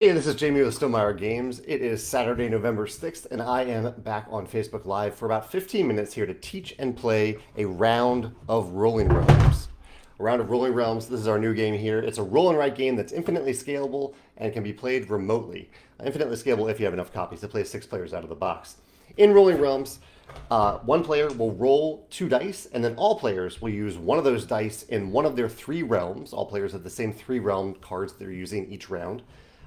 Hey, this is Jamey with Stegmaier Games. It is Saturday, November 6th, and I am back on Facebook Live for about 15 minutes here to teach and play a round of Rolling Realms. A round of Rolling Realms, this is our new game here. It's a roll and write game that's infinitely scalable and can be played remotely. Infinitely scalable if you have enough copies to play 6 players out of the box. In Rolling Realms, one player will roll 2 dice, and then all players will use one of those dice in one of their 3 realms. All players have the same 3 realm cards they're using each round.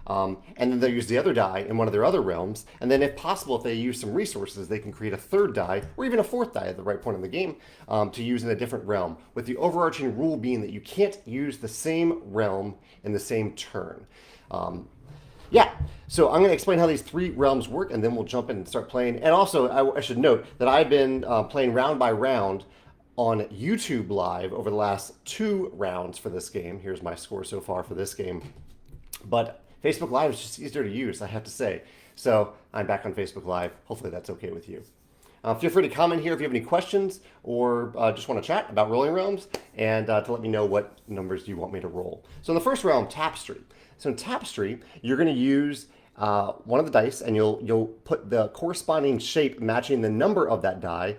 And then they'll use the other die in one of their other realms. And then, if possible, if they use some resources, they can create a 3rd die or even a 4th die at the right point in the game to use in a different realm. With the overarching rule being that you can't use the same realm in the same turn. Yeah, so I'm going to explain how these 3 realms work, and then we'll jump in and start playing. And also, I should note that I've been playing round by round on YouTube Live over the last 2 rounds for this game. Here's my score so far for this game. But Facebook Live is just easier to use, I have to say. So I'm back on Facebook Live. Hopefully that's okay with you. Feel free to comment here if you have any questions or just want to chat about Rolling Realms and to let me know what numbers you want me to roll. So in the first realm, Tapestry. So in Tapestry, you're going to use one of the dice and you'll put the corresponding shape matching the number of that die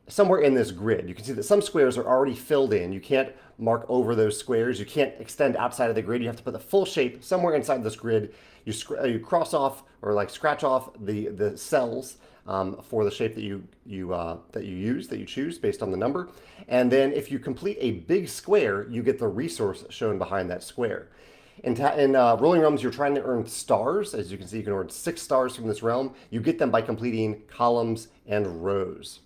somewhere in this grid. You can see that some squares are already filled in. You can't mark over those squares. You can't extend outside of the grid. You have to put the full shape somewhere inside this grid. You cross off or like scratch off the cells for the shape that you choose based on the number. And then if you complete a big square, you get the resource shown behind that square. In Rolling Realms, you're trying to earn stars. As you can see, you can earn 6 stars from this realm. You get them by completing columns and rows.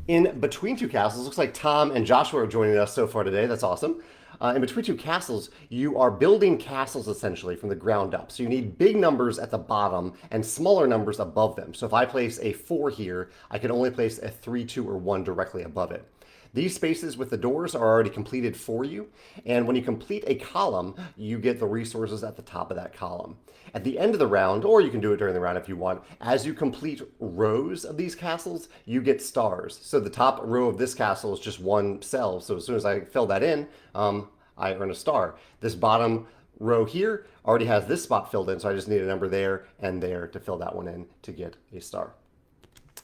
In Between Two Castles, looks like Tom and Joshua are joining us so far today. That's awesome. In Between Two Castles, you are building castles essentially from the ground up. So you need big numbers at the bottom and smaller numbers above them. So if I place a 4 here, I can only place a 3, 2, or 1 directly above it. These spaces with the doors are already completed for you, and when you complete a column, you get the resources at the top of that column. At the end of the round, or you can do it during the round if you want, as you complete rows of these castles, you get stars. So the top row of this castle is just 1 cell, so as soon as I fill that in, I earn a star. This bottom row here already has this spot filled in, so I just need a number there and there to fill that one in to get a star.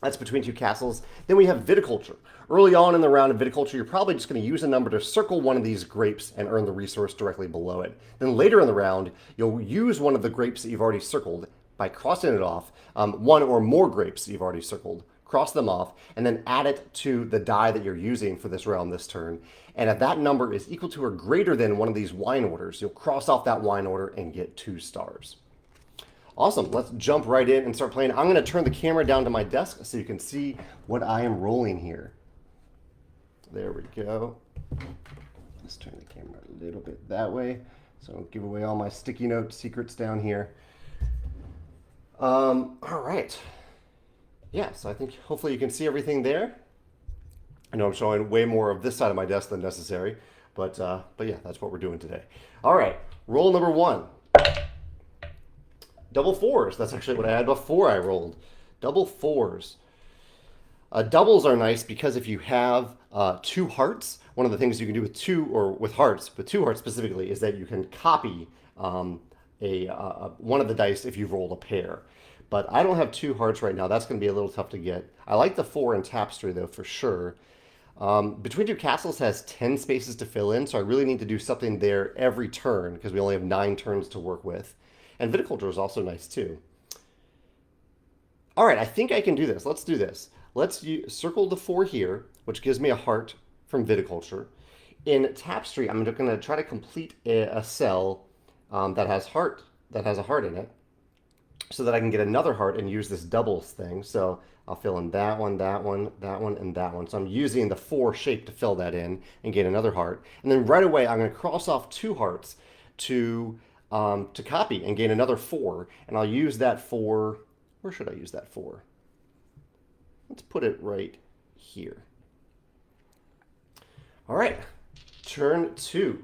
That's Between Two Castles. Then we have Viticulture. Early on in the round of Viticulture, you're probably just going to use a number to circle one of these grapes and earn the resource directly below it. Then later in the round, you'll use one of the grapes that you've already circled by crossing it off, one or more grapes that you've already circled, cross them off, and then add it to the die that you're using for this realm this turn. And if that number is equal to or greater than one of these wine orders, you'll cross off that wine order and get 2 stars. Awesome, let's jump right in and start playing. I'm gonna turn the camera down to my desk so you can see what I am rolling here. There we go. Let's turn the camera a little bit that way so I don't give away all my sticky note secrets down here. All right. Yeah, so I think hopefully you can see everything there. I know I'm showing way more of this side of my desk than necessary, but yeah, that's what we're doing today. All right, roll number 1. Double 4s. That's actually what I had before I rolled. Double 4s. Doubles are nice because if you have 2 hearts, one of the things you can do with 2 or with hearts, but 2 hearts specifically, is that you can copy one of the dice if you've rolled a pair. But I don't have 2 hearts right now. That's going to be a little tough to get. I like the 4 in Tapestry though for sure. Between Two Castles has 10 spaces to fill in, so I really need to do something there every turn because we only have 9 turns to work with. And Viticulture is also nice too. All right, I think I can do this. Let's do this. Let's circle the 4 here, which gives me a heart from Viticulture. In Tapestry, I'm going to try to complete a cell that has a heart in it, so that I can get another heart and use this doubles thing. So I'll fill in that one, that one, that one, and that one. So I'm using the 4 shape to fill that in and get another heart. And then right away, I'm going to cross off 2 hearts to copy and gain another 4. And I'll use that for, where should I use that for? Let's put it right here. All right, turn 2.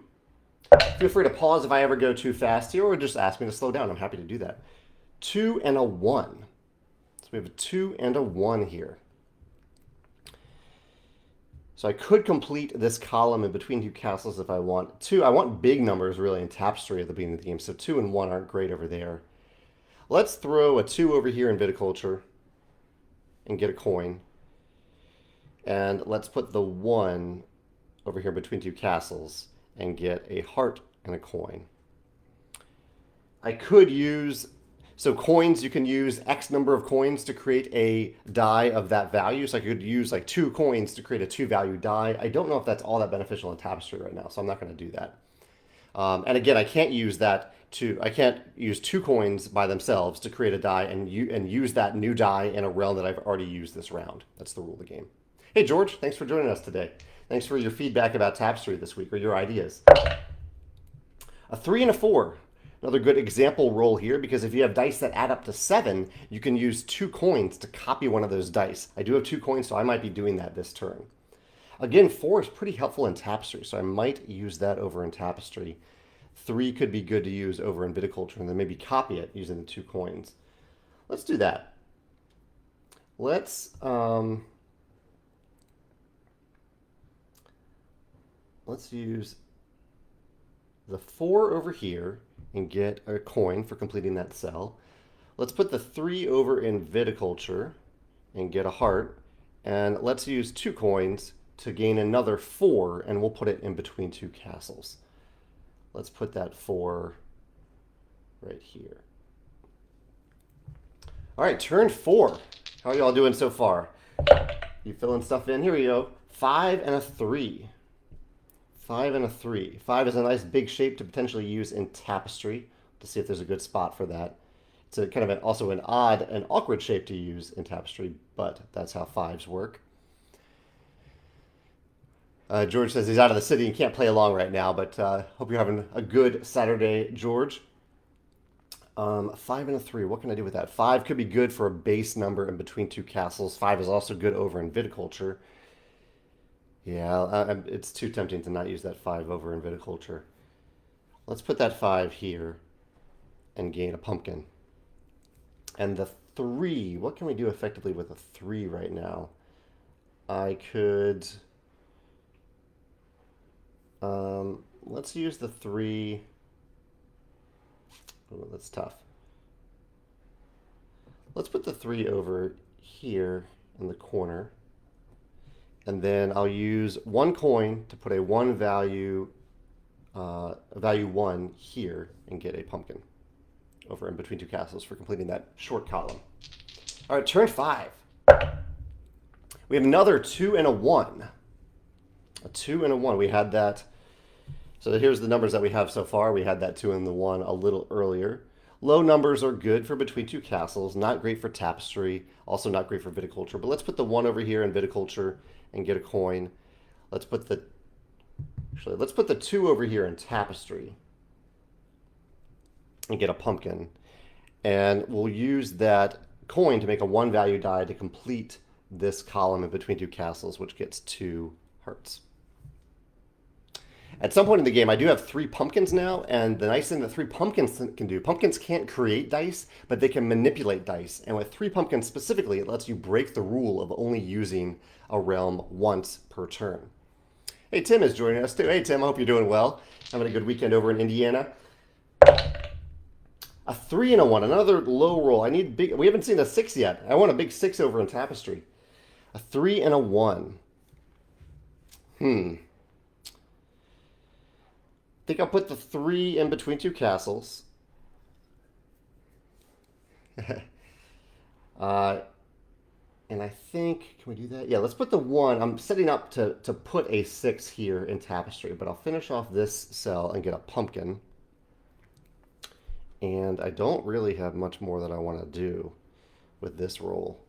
Feel free to pause if I ever go too fast here or just ask me to slow down. I'm happy to do that. 2 and a 1. So we have a 2 and a 1 here. So I could complete this column in between two castles if I want. Two, I want big numbers really in Tapestry at the beginning of the game, so 2 and 1 aren't great over there. Let's throw a 2 over here in Viticulture and get a coin. And let's put the 1 over here between two castles and get a heart and a coin. I could use, so coins, you can use X number of coins to create a die of that value. So I could use like 2 coins to create a 2 value die. I don't know if that's all that beneficial in Tapestry right now, so I'm not going to do that. And again, I can't use that I can't use 2 coins by themselves to create a die and use that new die in a realm that I've already used this round. That's the rule of the game. Hey, George, thanks for joining us today. Thanks for your feedback about Tapestry this week, or your ideas. A 3 and a 4. Another good example roll here, because if you have dice that add up to 7, you can use 2 coins to copy one of those dice. I do have 2 coins, so I might be doing that this turn. Again, 4 is pretty helpful in Tapestry, so I might use that over in Tapestry. 3 could be good to use over in Viticulture, and then maybe copy it using the 2 coins. Let's do that. Let's use the 4 over here and get a coin for completing that cell. Let's put the 3 over in Viticulture and get a heart. And let's use 2 coins to gain another 4, and we'll put it in between 2 castles. Let's put that 4 right here. All right, turn 4. How are y'all doing so far? You filling stuff in? Here we go. 5 and a 3. 5 and a 3. 5 is a nice big shape to potentially use in Tapestry, to see if there's a good spot for that. It's a kind of also an odd and awkward shape to use in Tapestry, but that's how 5s work. George says he's out of the city and can't play along right now, but hope you're having a good Saturday, George. 5 and a 3. What can I do with that? 5 could be good for a base number in between 2 castles. 5 is also good over in Viticulture. Yeah, it's too tempting to not use that 5 over in Viticulture. Let's put that 5 here and gain a pumpkin. And the 3, what can we do effectively with a 3 right now? I could... let's use the 3. Oh, that's tough. Let's put the 3 over here in the corner. And then I'll use 1 coin to put a 1 value, value 1 here and get a pumpkin over in between 2 castles for completing that short column. All right, turn 5. We have another 2 and a 1. A 2 and a 1. We had that. So here's the numbers that we have so far. We had that 2 and the 1 a little earlier. Low numbers are good for between 2 castles. Not great for Tapestry. Also not great for Viticulture. But let's put the 1 over here in Viticulture and get a coin. Let's put the 2 over here in Tapestry and get a pumpkin. And we'll use that coin to make a 1 value die to complete this column in between 2 castles, which gets 2 hearts. At some point in the game, I do have 3 pumpkins now, and the nice thing that 3 pumpkins can do, pumpkins can't create dice, but they can manipulate dice. And with 3 pumpkins specifically, it lets you break the rule of only using a realm once per turn. Hey, Tim is joining us too. Hey, Tim, I hope you're doing well. Having a good weekend over in Indiana. A 3 and a 1, another low roll. I need big, we haven't seen a 6 yet. I want a big 6 over in Tapestry. A 3 and a 1. I think I'll put the 3 in between 2 castles. And I think, can we do that? Yeah, let's put the 1. I'm setting up to put a 6 here in Tapestry, but I'll finish off this cell and get a pumpkin. And I don't really have much more that I want to do with this roll.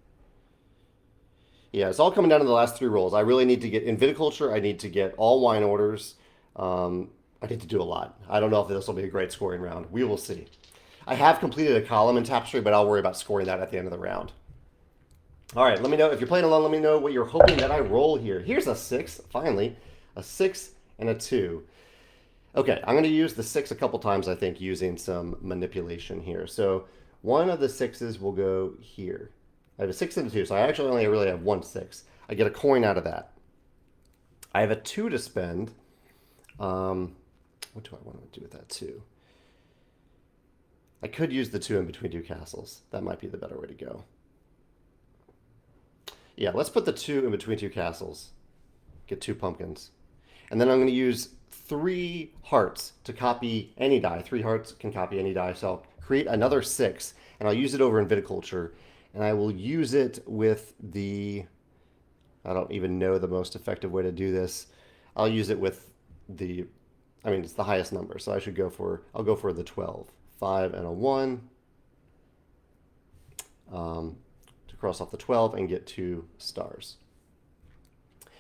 Yeah, it's all coming down to the last 3 rolls. I really need to get, in Viticulture, I need to get all wine orders. I need to do a lot. I don't know if this will be a great scoring round. We will see. I have completed a column in Tapestry, but I'll worry about scoring that at the end of the round. All right, let me know. If you're playing along, let me know what you're hoping that I roll here. Here's a 6, finally. A 6 and a 2. Okay, I'm going to use the 6 a couple times, I think, using some manipulation here. So one of the 6s will go here. I have a 6 and a 2, so I actually only really have 1 6. I get a coin out of that. I have a 2 to spend. What do I want to do with that 2? I could use the 2 in between 2 castles. That might be the better way to go. Yeah, let's put the 2 in between 2 castles. Get 2 pumpkins. And then I'm going to use 3 hearts to copy any die. 3 hearts can copy any die. So I'll create another 6, and I'll use it over in Viticulture. And I will use it with the... I don't even know the most effective way to do this. I'll use it with the... I mean, it's the highest number, so I'll go for the 12. 5 and a 1. To cross off the 12 and get 2 stars.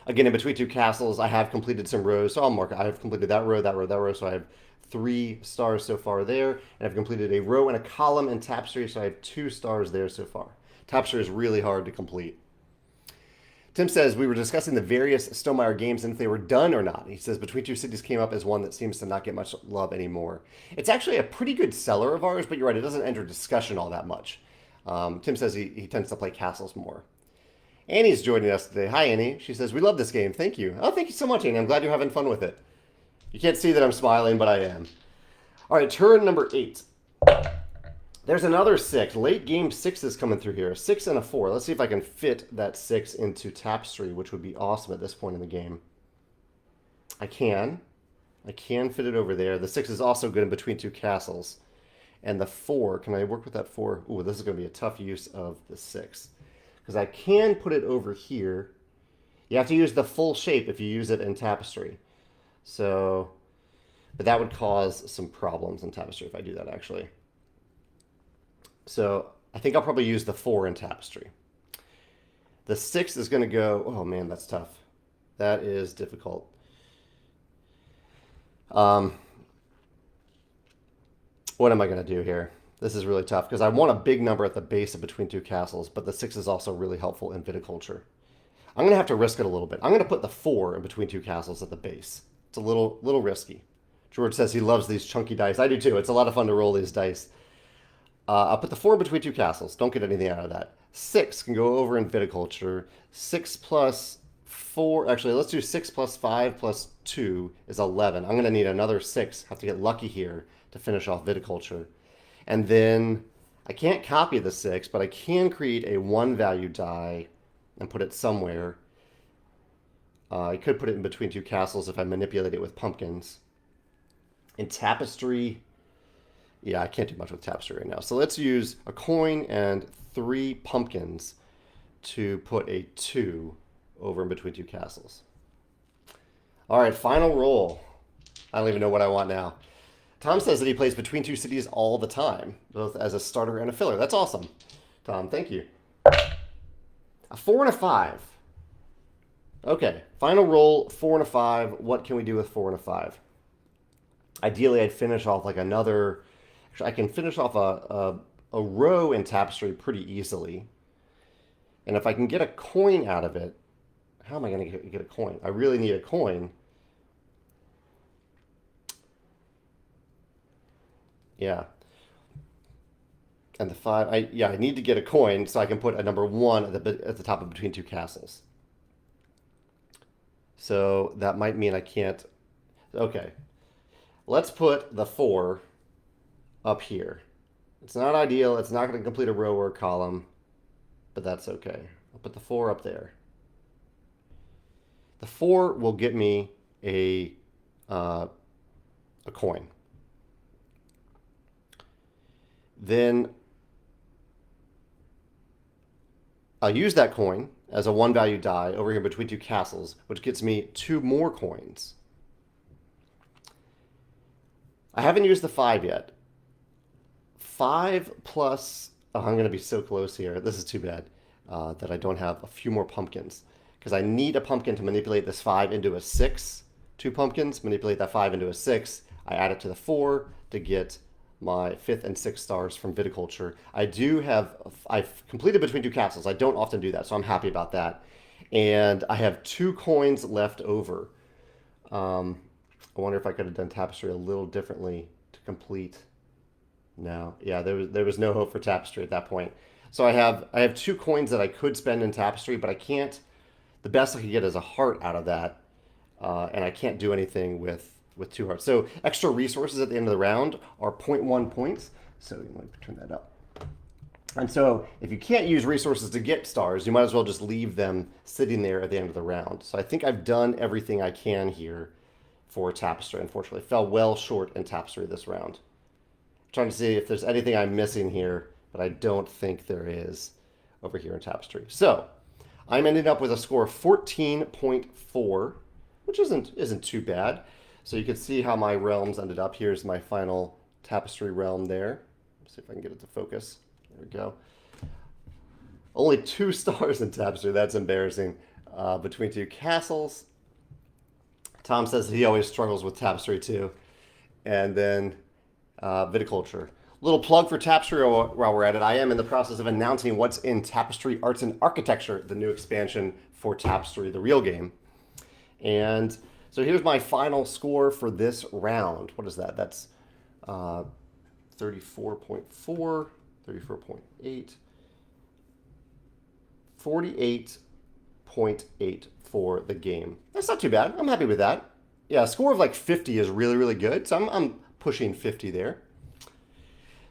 Again, in between 2 castles, I have completed some rows, so I'll mark it. I have completed that row, that row, that row, so I have 3 stars so far there, and I've completed a row and a column in Tapestry, so I have 2 stars there so far. Tapestry is really hard to complete. Tim says, we were discussing the various Stegmaier games and if they were done or not. He says, Between Two Cities came up as one that seems to not get much love anymore. It's actually a pretty good seller of ours, but you're right, it doesn't enter discussion all that much. Tim says he tends to play castles more. Annie's joining us today. Hi, Annie. She says, we love this game. Thank you. Oh, thank you so much, Annie. I'm glad you're having fun with it. You can't see that I'm smiling, but I am. All right, turn number 8. There's another 6. Late game 6 is coming through here. A 6 and a 4. Let's see if I can fit that 6 into Tapestry, which would be awesome at this point in the game. I can. I can fit it over there. The 6 is also good in between 2 castles. And the 4, can I work with that 4? Ooh, this is going to be a tough use of the 6. Because I can put it over here. You have to use the full shape if you use it in Tapestry. So, but that would cause some problems in Tapestry if I do that, actually. So I think I'll probably use the 4 in Tapestry. The 6 is going to go... Oh, man, that's tough. That is difficult. What am I going to do here? This is really tough because I want a big number at the base of between 2 castles, but the 6 is also really helpful in Viticulture. I'm going to have to risk it a little bit. I'm going to put the 4 in between 2 castles at the base. It's a little risky. George says he loves these chunky dice. I do too. It's a lot of fun to roll these dice. I'll put the 4 between 2 castles. Don't get anything out of that. 6 can go over in Viticulture. 6 plus 4... Actually, let's do 6 plus 5 plus 2 is 11. I'm going to need another 6. Have to get lucky here to finish off Viticulture. And then I can't copy the 6, but I can create a 1-value die and put it somewhere. I could put it in between 2 castles if I manipulate it with pumpkins. In Tapestry... Yeah, I can't do much with Tapestry right now. So let's use a coin and 3 pumpkins to put a 2 over in between 2 castles. All right, final roll. I don't even know what I want now. Tom says that he plays Between Two Cities all the time, both as a starter and a filler. That's awesome. Tom, thank you. A 4 and a 5. Okay, final roll, 4 and a 5. What can we do with 4 and a 5? Ideally, I'd finish off like another... I can finish off a row in Tapestry pretty easily. And if I can get a coin out of it, how am I going to get a coin? I really need a coin. Yeah. And the 5, I need to get a coin so I can put a number 1 at the top of Between Two Castles. So that might mean I can't... Okay. Let's put the 4... up here. It's not ideal. It's not going to complete a row or a column, but that's okay. I'll put the 4 up there. The 4 will get me a coin. Then I'll use that coin as a 1-value die over here between 2 castles, which gets me 2 more coins. I haven't used the 5 yet. 5 plus... Oh, I'm going to be so close here. This is too bad that I don't have a few more pumpkins. Because I need a pumpkin to manipulate this 5 into a 6. 2 pumpkins, manipulate that 5 into a 6. I add it to the 4 to get my 5th and 6th stars from Viticulture. I've completed Between Two Castles. I don't often do that, so I'm happy about that. And I have 2 coins left over. I wonder if I could have done Tapestry a little differently to complete... No, yeah, there was no hope for Tapestry at that point. So I have 2 coins that I could spend in Tapestry, but I can't. The best I could get is a heart out of that. and I can't do anything with 2 hearts. So extra resources at the end of the round are 0.1 points. So let me turn that up. And so if you can't use resources to get stars, you might as well just leave them sitting there at the end of the round. So I think I've done everything I can here for Tapestry. Unfortunately, fell well short in Tapestry this round. I'm trying to see if there's anything I'm missing here, but I don't think there is over here in Tapestry. So I'm ending up with a score of 14.4, which isn't too bad. So you can see how my realms ended up. Here's my final Tapestry realm there. Let's see if I can get it to focus. There we go. Only 2 stars in Tapestry. That's embarrassing. Between 2 castles. Tom says he always struggles with Tapestry too. And then Viticulture. Little plug for Tapestry while we're at it. I am in the process of announcing what's in Tapestry Arts and Architecture, the new expansion for Tapestry, the real game. And so here's my final score for this round. What is that? That's 34.4. 34.8, 48.8 for the game. That's not too bad. I'm happy with that. Yeah, a score of like 50 is really, really good. So I'm pushing 50 there.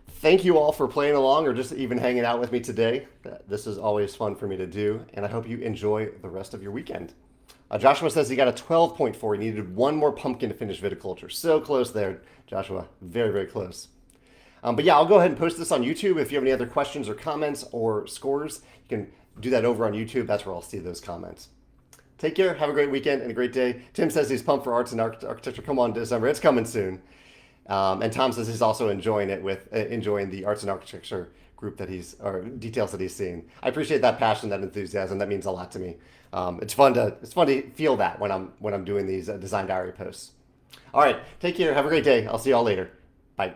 Thank you all for playing along or just even hanging out with me today. This is always fun for me to do, and I hope you enjoy the rest of your weekend. Joshua says he got a 12.4. He needed 1 more pumpkin to finish Viticulture. So close there, Joshua. Very, very close. But yeah, I'll go ahead and post this on YouTube. If you have any other questions or comments or scores, you can do that over on YouTube. That's where I'll see those comments. Take care. Have a great weekend and a great day. Tim says he's pumped for Arts and Architecture. Come on, December. It's coming soon. And Tom says he's also enjoying it with enjoying the Arts and Architecture group that details that he's seeing. I appreciate that passion, that enthusiasm. That means a lot to me. It's fun to feel that when I'm doing these design diary posts. All right. Take care. Have a great day. I'll see y'all later. Bye.